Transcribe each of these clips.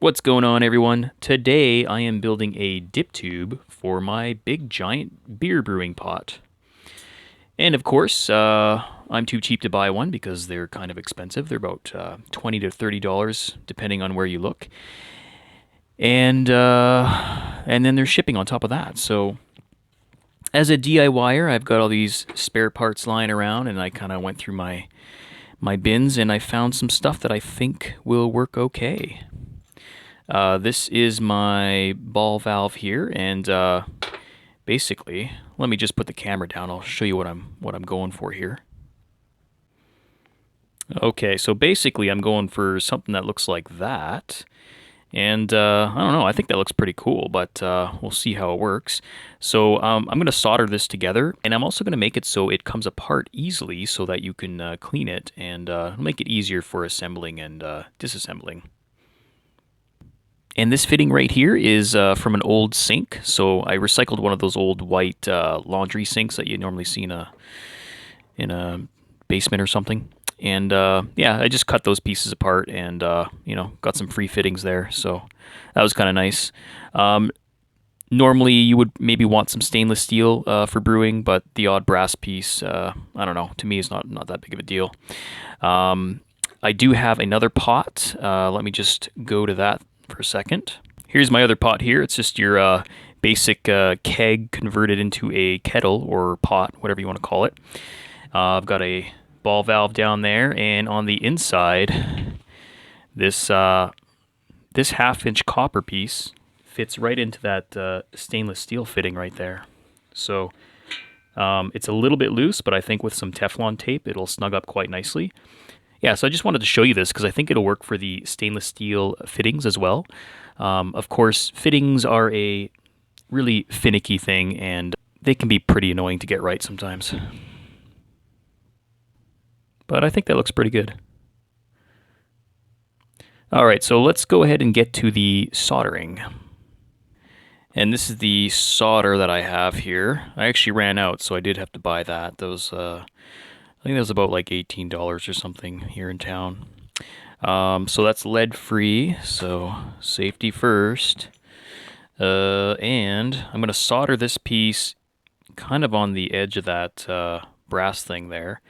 What's going on, everyone? Today I am building a dip tube for my big giant beer brewing pot. And of course, I'm too cheap to buy one because they're kind of expensive. They're about $20 to $30 depending on where you look. And then there's shipping on top of that. So as a DIYer, I've got all these spare parts lying around, and I kind of went through my bins and I found some stuff that I think will work okay. This is my ball valve here, and basically, let me just put the camera down. I'll show you what I'm going for here. Okay, so basically, I'm going for something that looks like that, and I don't know. I think that looks pretty cool, but we'll see how it works. So I'm going to solder this together, and I'm also going to make it so it comes apart easily, so that you can clean it and make it easier for assembling and disassembling. And this fitting right here is from an old sink. So I recycled one of those old white laundry sinks that you normally see in a basement or something. And yeah, I just cut those pieces apart and got some free fittings there. So that was kind of nice. Normally you would maybe want some stainless steel for brewing, but the odd brass piece, I don't know. To me, is not that big of a deal. I do have another pot. Let me just go to that for a second. Here's my other pot here. It's just your basic keg converted into a kettle or pot, whatever you want to call it. I've got a ball valve down there, and on the inside, this this half-inch copper piece fits right into that stainless steel fitting right there. So it's a little bit loose, but I think with some Teflon tape, it'll snug up quite nicely. Yeah, so I just wanted to show you this because I think it'll work for the stainless steel fittings as well. Of course, fittings are a really finicky thing, and they can be pretty annoying to get right sometimes. But I think that looks pretty good. All right, so let's go ahead and get to the soldering. And this is the solder that I have here. I actually ran out, so I did have to buy that. Those, I think that was about like $18 or something here in town. So that's lead free, so safety first. And I'm going to solder this piece kind of on the edge of that brass thing there.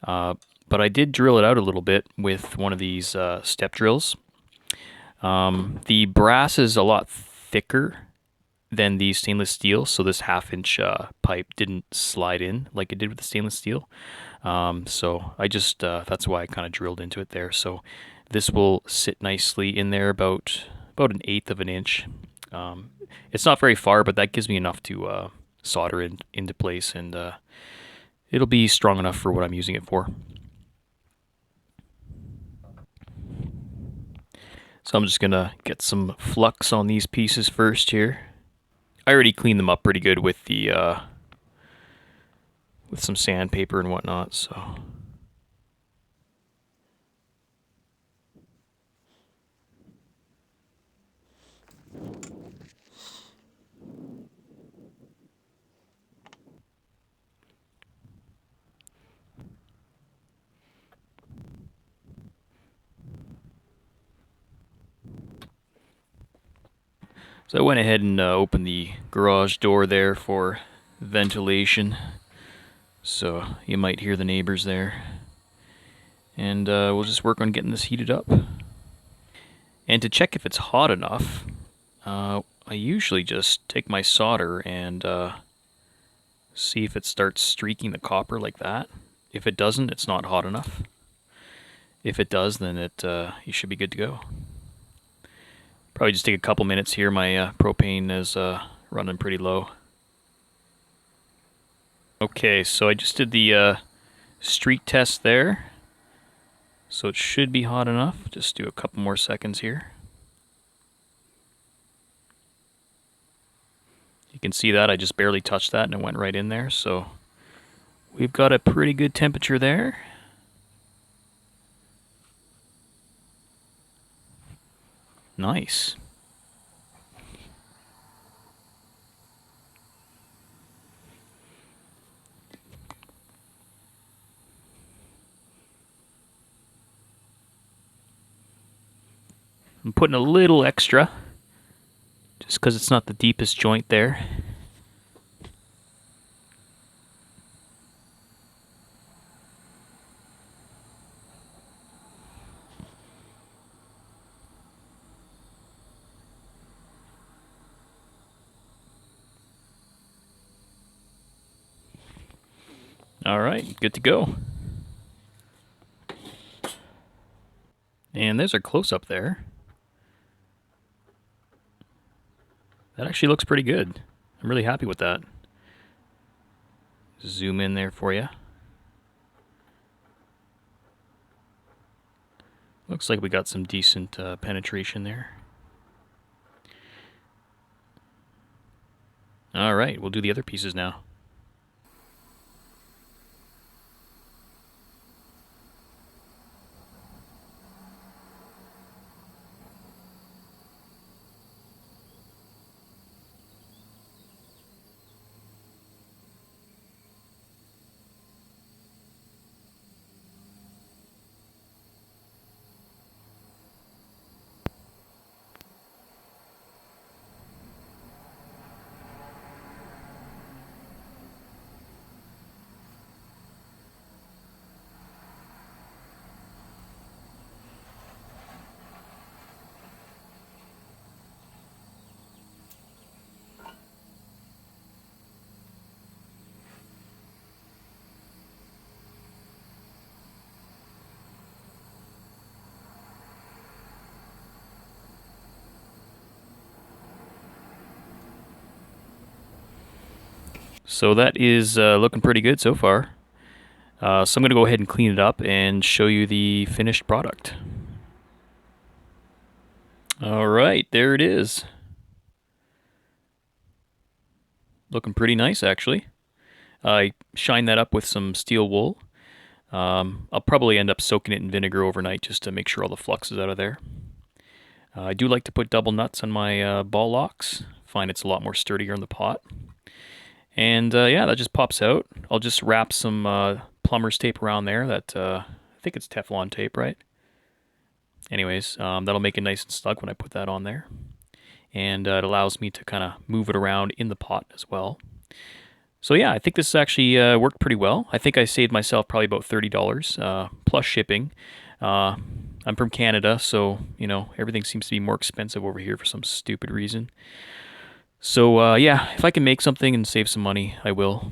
But I did drill it out a little bit with one of these step drills. The brass is a lot thicker than the stainless steel, so this half-inch pipe didn't slide in like it did with the stainless steel. So I just that's why I kind of drilled into it there. So this will sit nicely in there about an eighth of an inch. It's not very far, but that gives me enough to solder into place, and it'll be strong enough for what I'm using it for. So I'm just gonna get some flux on these pieces first here. I already cleaned them up pretty good with the with some sandpaper and whatnot, so. So I went ahead and opened the garage door there for ventilation. So you might hear the neighbors there. And we'll just work on getting this heated up. And to check if it's hot enough, I usually just take my solder and see if it starts streaking the copper like that. If it doesn't, it's not hot enough. If it does, then you should be good to go. Probably just take a couple minutes here. My propane is running pretty low. Okay, so I just did the streak test there. So it should be hot enough. Just do a couple more seconds here. You can see that I just barely touched that and it went right in there. So we've got a pretty good temperature there. Nice. I'm putting a little extra, just because it's not the deepest joint there. All right, good to go. And there's our close-up there. That actually looks pretty good. I'm really happy with that. Zoom in there for you. Looks like we got some decent penetration there. All right, we'll do the other pieces now. So that is looking pretty good so far. So I'm going to go ahead and clean it up and show you the finished product. All right, there it is. Looking pretty nice, actually. I shined that up with some steel wool. I'll probably end up soaking it in vinegar overnight just to make sure all the flux is out of there. I do like to put double nuts on my ball locks. Find it's a lot more sturdier in the pot. And yeah, that just pops out. I'll just wrap some plumber's tape around there. That I think it's Teflon tape, right? Anyways, that'll make it nice and snug when I put that on there. And it allows me to kind of move it around in the pot as well. So yeah, I think this actually worked pretty well. I think I saved myself probably about $30 plus shipping. I'm from Canada, so you know everything seems to be more expensive over here for some stupid reason. So yeah, if I can make something and save some money, I will.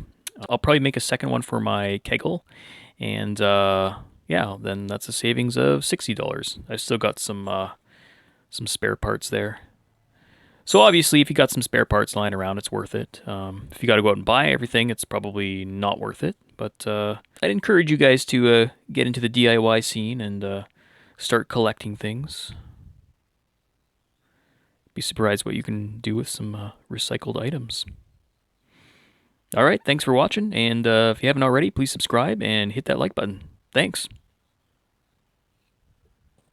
I'll probably make a second one for my Kettle, and yeah, then that's a savings of $60. I've still got some spare parts there. So obviously, if you got some spare parts lying around, it's worth it. If you got to go out and buy everything, it's probably not worth it. But I'd encourage you guys to get into the DIY scene and start collecting things. Be surprised what you can do with some recycled items. All right, thanks for watching, and if you haven't already, please subscribe and hit that like button. Thanks.